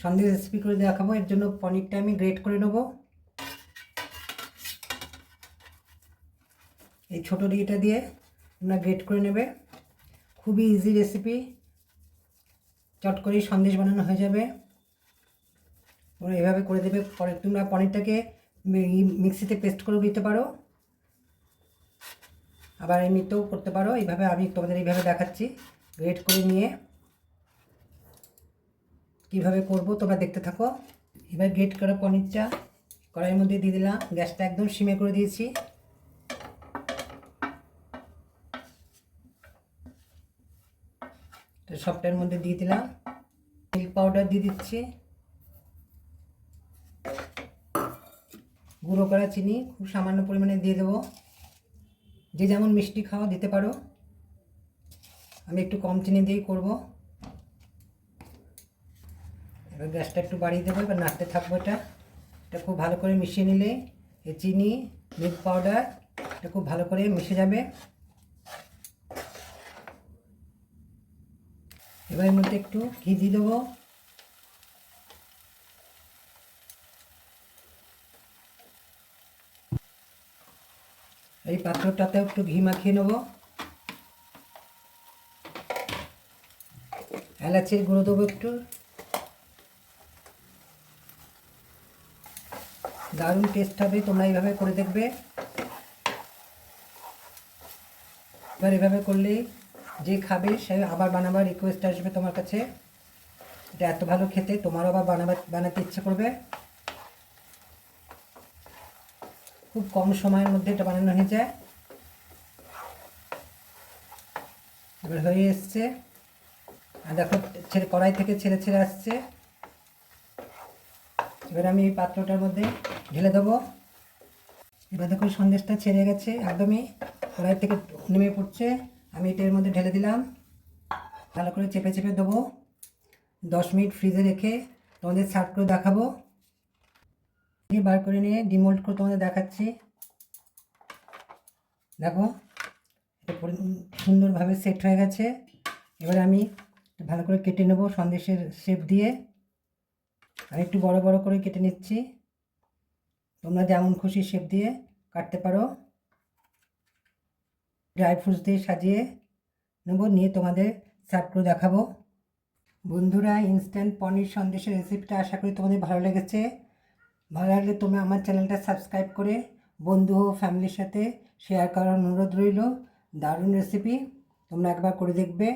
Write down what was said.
Sandesh recipe করে দেখাবো। এর জন্য পনিরটা আমি গ্রেট করে নেব। এই ছোটো ডিটা দিয়ে তোমরা গ্রেট করে নেবে। খুবই ইজি রেসিপি, চট করেই সন্দেশ বানানো হয়ে যাবে। তোমরা এভাবে করে দেবে। পরে তোমরা পনিরটাকে মিক্সিতে পেস্ট করে দিতে পারো, আবার এমনিতেও করতে পারো। এইভাবে আমি তোমাদের এইভাবে দেখাচ্ছি। গ্রেট করে নিয়ে কীভাবে করব তোমরা দেখতে থাকো। এবার গ্রেট করা পনিরটা কড়াইয়ের মধ্যে দিয়ে দিলাম। গ্যাসটা একদম সিমে করে দিয়েছি। তো সবটার মধ্যে দিয়ে দিলাম। মিল্ক পাউডার দিয়ে দিচ্ছি, গুঁড়ো করা চিনি খুব সামান্য পরিমাণে দিয়ে দেবো। যে যেমন মিষ্টি খাওয়া দিতে পারো, আমি একটু কম চিনি দিয়েই করব। এবার গ্যাসটা একটু বাড়িয়ে দেবো। এবার নাড়তে থাকবো। এটা খুব ভালো করে মিশিয়ে নিলে এই চিনি মিল্ক পাউডার এটা খুব ভালো করে মিশে যাবে। এবার এর মধ্যে একটু ঘি দিয়ে দেবো। এই পাত্রটাতে একটু ঘি মাখিয়ে নেব। এলাচের গুঁড়ো দেবো একটু। দারুণ টেস্ট হবে, তোমরা এইভাবে করে দেখবে। এবার এভাবে করলে যে খাবে সে আবার বানাবার রিকোয়েস্ট আসবে তোমার কাছে। এটা এত ভালো খেতে, তোমারও আবার বানাতে ইচ্ছে করবে। খুব কম সময়ের মধ্যে এটা বানানো হয়ে যায়। এবার হয়ে এসছে, আর দেখো কড়াই থেকে ছেড়ে ছেড়ে আসছে। এবার আমি এই পাত্রটার মধ্যে ঢেলে দেবো। এবার দেখো সন্দেশটা ছেড়ে গেছে, একদমই কড়াই থেকে নেমে পড়ছে। আমি এটার মধ্যে ঢেলে দিলাম। ভালো করে চেপে চেপে দেবো। 10 মিনিট ফ্রিজে রেখে তোমাদের সার্ভ করে দেখাবো। বার করে নিয়ে ডিমোল্ড করে তোমাদের দেখাচ্ছি। দেখো এটা সুন্দরভাবে সেট হয়ে গেছে। এবার আমি ভালো করে কেটে নেব সন্দেশের শেপ দিয়ে। আমি একটু বড় বড় করে কেটে নিচ্ছি। তোমরা যেমন খুশি শেপ দিয়ে কাটতে পারো। ড্রাই ফ্রুটস দিয়ে সাজিয়ে নেব, নিয়ে তোমাদের সার্ভ করে দেখাবো। বন্ধুরা, ইনস্ট্যান্ট পনির সন্দেশের রেসিপিটা আশা করি তোমাদের ভালো লেগেছে। ভালো লাগলে তোমরা আমার চ্যানেলটা সাবস্ক্রাইব করে বন্ধু ও ফ্যামিলির সাথে শেয়ার করার অনুরোধ রইল। দারুণ রেসিপি, তোমরা একবার করে দেখবে।